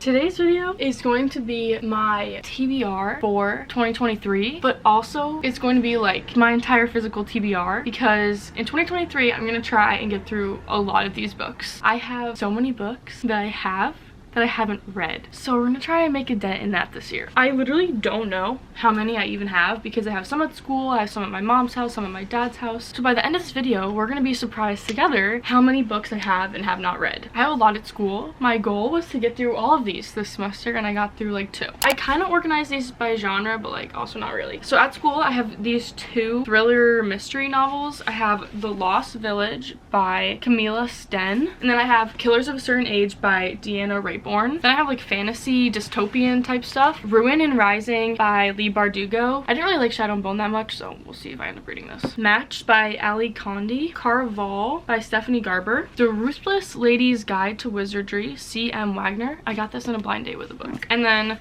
Today's video is going to be my TBR for 2023, but also it's going to be like my entire physical TBR because in 2023 I'm gonna try and get through a lot of these books. I have so many books that I haven't read, so we're gonna try and make a dent in that this year. I literally don't know how many I even have because I have some at school, I have some at my mom's house, some at my dad's house. So by the end of this video, we're gonna be surprised together how many books I have and have not read. I have a lot at school. My goal was to get through all of these this semester and I got through like 2. I kind of organized these by genre, but like also not really. So at school, I have these 2 thriller mystery novels. I have The Lost Village by Camilla Sten, and then I have Killers of a Certain Age by Deanna Rayborn. Then I have like fantasy dystopian type stuff. Ruin and Rising by Lee Bardugo. I didn't really like Shadow and Bone that much, so we'll see if I end up reading this. Matched by Ali Condi. Caraval by Stephanie Garber. The Ruthless Lady's Guide to Wizardry, C.M. Wagner. I got this in a blind date with a book. And then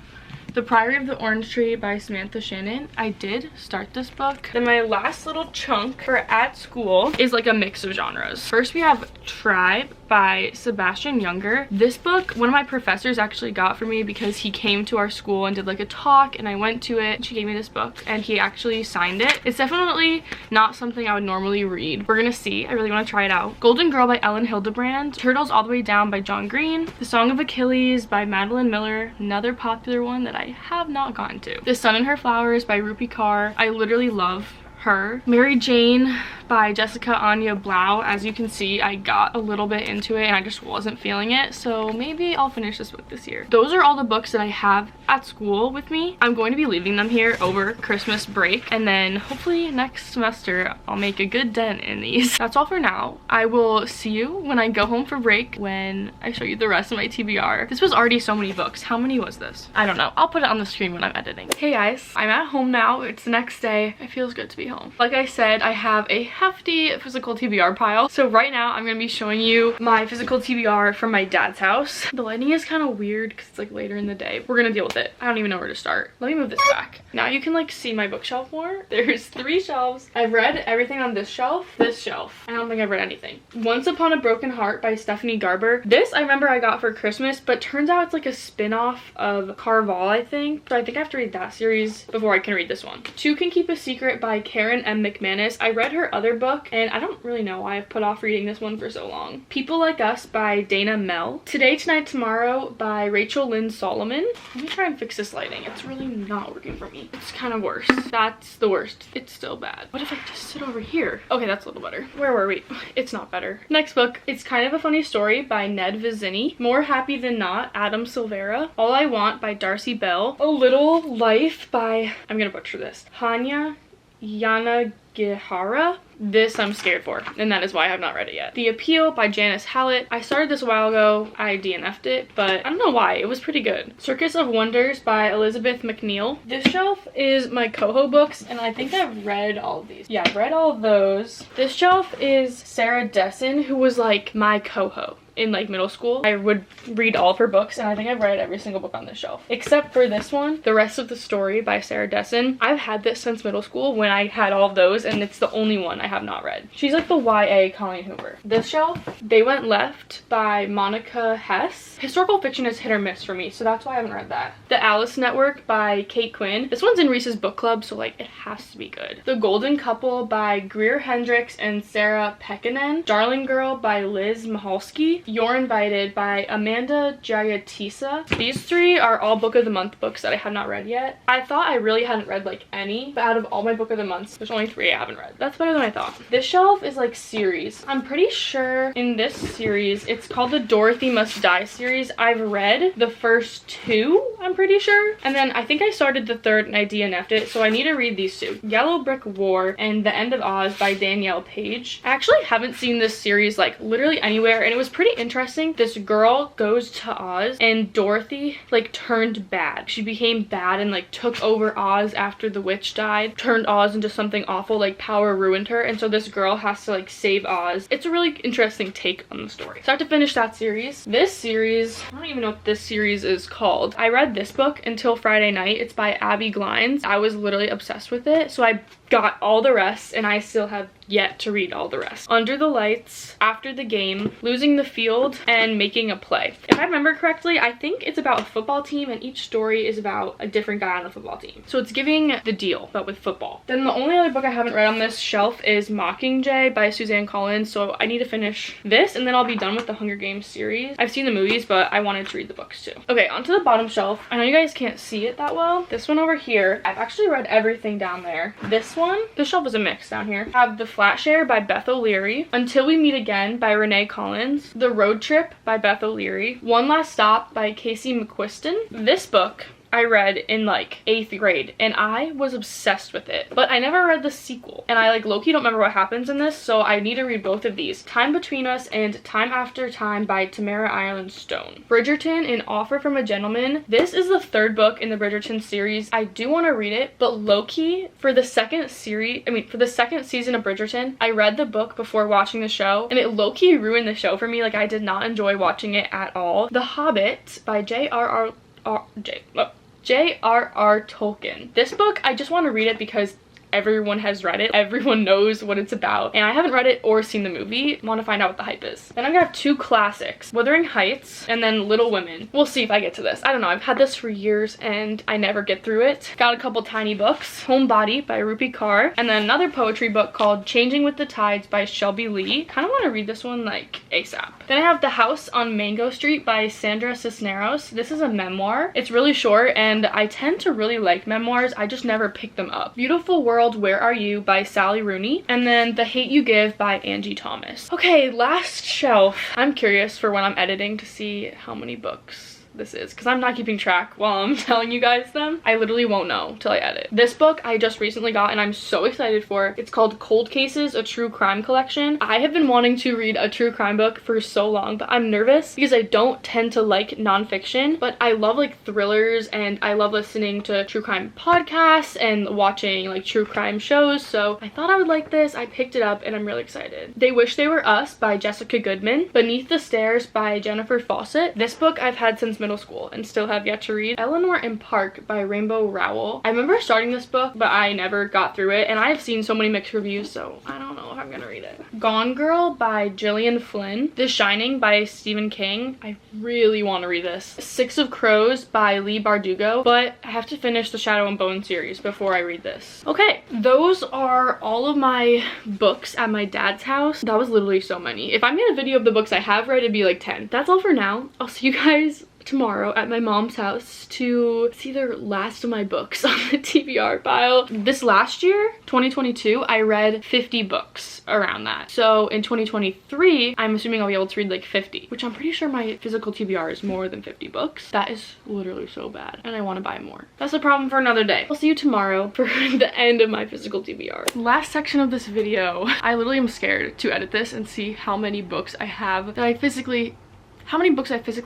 The Priory of the Orange Tree by Samantha Shannon. I did start this book. Then my last little chunk for at school is like a mix of genres. First we have Tribe by Sebastian Younger. This book, one of my professors actually got for me because he came to our school and did like a talk and I went to it. She gave me this book and he actually signed it. It's definitely not something I would normally read. We're gonna see. I really want to try it out. Golden Girl by Ellen Hildebrand. Turtles All the Way Down by John Green. The Song of Achilles by Madeline Miller. Another popular one that I have not gotten to. The Sun and Her Flowers by Rupi Kaur. I literally love her. Mary Jane by Jessica Anya Blau. As you can see, I got a little bit into it and I just wasn't feeling it, so maybe I'll finish this book this year. Those are all the books that I have at school with me. I'm going to be leaving them here over Christmas break, and then hopefully next semester I'll make a good dent in these. That's all for now. I will see you when I go home for break when I show you the rest of my TBR. This was already so many books. How many was this? I don't know. I'll put it on the screen when I'm editing. Hey guys, I'm at home now. It's the next day. It feels good to be home. Like I said, I have a hefty physical TBR pile. So right now I'm gonna be showing you my physical TBR from my dad's house. The lighting is kind of weird because it's like later in the day. We're gonna deal with it. I don't even know where to start. Let me move this back. Now you can like see my bookshelf more. There's 3 shelves. I've read everything on this shelf. This shelf. I don't think I've read anything. Once Upon a Broken Heart by Stephanie Garber. This I remember I got for Christmas, but turns out it's like a spin-off of Caraval, I think. So I think I have to read that series before I can read this one. Two Can Keep a Secret by Karen M. McManus. I read her other book and I don't really know why I've put off reading this one for so long. People Like Us by Dana Mell. Today, Tonight, Tomorrow by Rachel Lynn Solomon. Let me try and fix this lighting. It's really not working for me. It's kind of worse. That's the worst. It's still bad. What if I just sit over here? Okay, that's a little better. Where were we? It's not better. Next book. It's Kind of a Funny Story by Ned Vizzini. More Happy Than Not, Adam Silvera. All I Want by Darcy Bell. A Little Life by, I'm gonna butcher this, Hanya Yanagihara. This I'm scared for, and that is why I have not read it yet. The Appeal by Janice Hallett. I started this a while ago. I DNF'd it, but I don't know why. It was pretty good. Circus of Wonders by Elizabeth McNeil. This shelf is my Coho books, and I think I've read all of these. Yeah, I've read all of those. This shelf is Sarah Dessen, who was like my Coho in like middle school. I would read all of her books, and I think I've read every single book on this shelf except for this one, The Rest of the Story by Sarah Dessen. I've had this since middle school when I had all of those, and it's the only one I have not read. She's like the YA Colleen Hoover. This shelf, They Went Left by Monica Hess. Historical fiction is hit or miss for me, so that's why I haven't read that. The Alice Network by Kate Quinn. This one's in Reese's book club, so like it has to be good. The Golden Couple by Greer Hendricks and Sarah Pekkanen. Darling Girl by Liz Mahalski. You're Invited by Amanda Jayatisa. These 3 are all book of the month books that I have not read yet. I thought I really hadn't read like any, but out of all my book of the months, there's only 3 I haven't read. That's better than I thought. This shelf is like series. I'm pretty sure in this series, it's called the Dorothy Must Die series. I've read the first 2, I'm pretty sure. And then I think I started the 3rd and I DNF'd it, so I need to read these 2. Yellow Brick War and The End of Oz by Danielle Page. I actually haven't seen this series like literally anywhere, and it was pretty interesting. This girl goes to Oz and Dorothy like turned bad. She became bad and like took over Oz after the witch died, turned Oz into something awful, like power ruined her, and so this girl has to like save Oz. It's a really interesting take on the story. So I have to finish that series. This series, I don't even know what this series is called. I read this book until Friday night. It's by Abby Glines. I was literally obsessed with it, so I got all the rest and I still have yet to read all the rest. Under the Lights, After the Game, Losing the Field field and making a play. If I remember correctly, I think it's about a football team and each story is about a different guy on the football team. So it's giving The Deal, but with football. Then the only other book I haven't read on this shelf is Mockingjay by Suzanne Collins. So I need to finish this and then I'll be done with the Hunger Games series. I've seen the movies, but I wanted to read the books too. Okay, onto the bottom shelf. I know you guys can't see it that well. This one over here, I've actually read everything down there. This one, this shelf is a mix down here. I have The Flatshare by Beth O'Leary, Until We Meet Again by Renee Collins, The Road Trip by Beth O'Leary, One Last Stop by Casey McQuiston. This book I read in like 8th grade and I was obsessed with it, but I never read the sequel and I like low-key don't remember what happens in this, so I need to read both of these. Time Between Us and Time After Time by Tamara Ireland Stone. Bridgerton, An Offer from a Gentleman. This is the 3rd book in the Bridgerton series. I do want to read it, but low-key for the second season of Bridgerton, I read the book before watching the show and it low-key ruined the show for me. Like, I did not enjoy watching it at all. The Hobbit by J.R.R. Tolkien. This book, I just want to read it because everyone has read it. Everyone knows what it's about. And I haven't read it or seen the movie. I want to find out what the hype is. Then I'm gonna have 2 classics. Wuthering Heights and then Little Women. We'll see if I get to this. I don't know. I've had this for years and I never get through it. Got a couple tiny books. Homebody by Rupi Kaur. And then another poetry book called Changing with the Tides by Shelby Lee. Kind of want to read this one like ASAP. Then I have The House on Mango Street by Sandra Cisneros. This is a memoir. It's really short and I tend to really like memoirs. I just never pick them up. Beautiful World, Where Are You by Sally Rooney, and then The Hate You Give by Angie Thomas. Okay, last shelf. I'm curious for when I'm editing to see how many books this is because I'm not keeping track while I'm telling you guys them. I literally won't know till I edit. This book I just recently got and I'm so excited for. It's called Cold Cases, a true crime collection. I have been wanting to read a true crime book for so long, but I'm nervous because I don't tend to like nonfiction, but I love like thrillers and I love listening to true crime podcasts and watching like true crime shows, so I thought I would like this. I picked it up and I'm really excited. They Wish They Were Us by Jessica Goodman, Beneath the Stairs by Jennifer Fawcett. This book I've had since middle school and still have yet to read. Eleanor and Park by Rainbow Rowell. I remember starting this book, but I never got through it, and I have seen so many mixed reviews, so I don't know if I'm gonna read it. Gone Girl by Gillian Flynn. The Shining by Stephen King. I really want to read this. Six of Crows by Leigh Bardugo, but I have to finish the Shadow and Bone series before I read this. Okay, those are all of my books at my dad's house. That was literally so many. If I made a video of the books I have read, it'd be like 10. That's all for now. I'll see you guys tomorrow at my mom's house to see the last of my books on the TBR pile. This last year, 2022, I read 50 books around that. So in 2023, I'm assuming I'll be able to read like 50, which I'm pretty sure my physical TBR is more than 50 books. That is literally so bad and I want to buy more. That's a problem for another day. I'll see you tomorrow for the end of my physical TBR. Last section of this video, I literally am scared to edit this and see how many books I have that I physically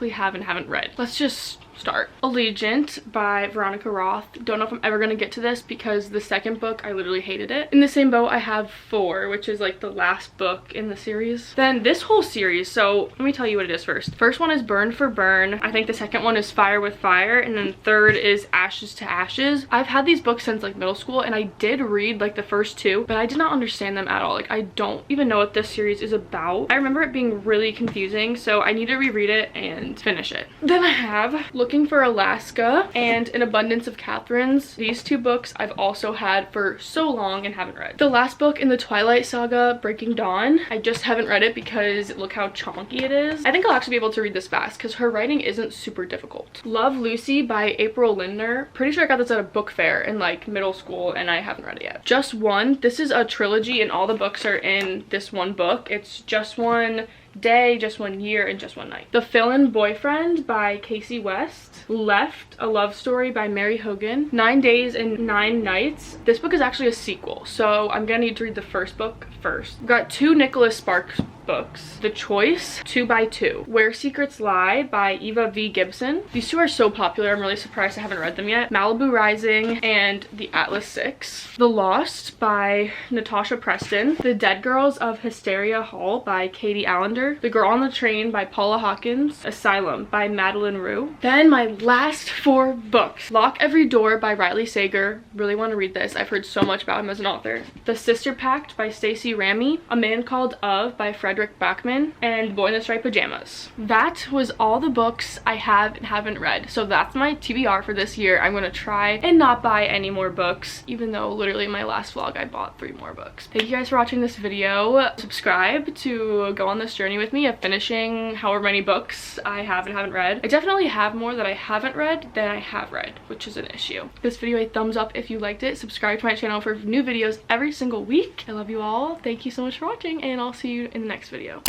have and haven't read. Let's just start. Allegiant by Veronica Roth. Don't know if I'm ever gonna get to this because the second book, I literally hated it. In the same boat, I have 4, which is like the last book in the series. Then this whole series, so let me tell you what it is first. First one is Burn for Burn. I think the second one is Fire with Fire, and then the third is Ashes to Ashes. I've had these books since like middle school, and I did read like the first 2, but I did not understand them at all. Like, I don't even know what this series is about. I remember it being really confusing, so I need to reread it and finish it. Then I have Looking for Alaska and An Abundance of Catherines. These 2 books I've also had for so long and haven't read. The last book in the Twilight Saga, Breaking Dawn. I just haven't read it because look how chonky it is. I think I'll actually be able to read this fast because her writing isn't super difficult. Love, Lucy by April Lindner. Pretty sure I got this at a book fair in like middle school and I haven't read it yet. Just One. This is a trilogy and all the books are in this one book. It's Just One Day, Just One Year, and Just One Night. The Fill-In Boyfriend by Casey West. Left, a love story by Mary Hogan. 9 Days and 9 Nights. This book is actually a sequel, so I'm gonna need to read the first book first. We've got 2 Nicholas Sparks books. The Choice, 2 by 2. Where Secrets Lie by Eva V. Gibson. These 2 are so popular, I'm really surprised I haven't read them yet. Malibu Rising and The Atlas 6. The Lost by Natasha Preston. The Dead Girls of Hysteria Hall by Katie Allender. The Girl on the Train by Paula Hawkins. Asylum by Madeline Rue. Then my last 4 books. Lock Every Door by Riley Sager. Really want to read this. I've heard so much about him as an author. The Sister Pact by Stacey Ramy. A Man Called Of by Frederick Frederick Backman, and Boy in the Striped Pajamas. That was all the books I have and haven't read. So that's my TBR for this year. I'm gonna try and not buy any more books, even though literally in my last vlog I bought 3 more books. Thank you guys for watching this video. Subscribe to go on this journey with me of finishing however many books I have and haven't read. I definitely have more that I haven't read than I have read, which is an issue. Give this video a thumbs up if you liked it. Subscribe to my channel for new videos every single week. I love you all. Thank you so much for watching, and I'll see you in the next video.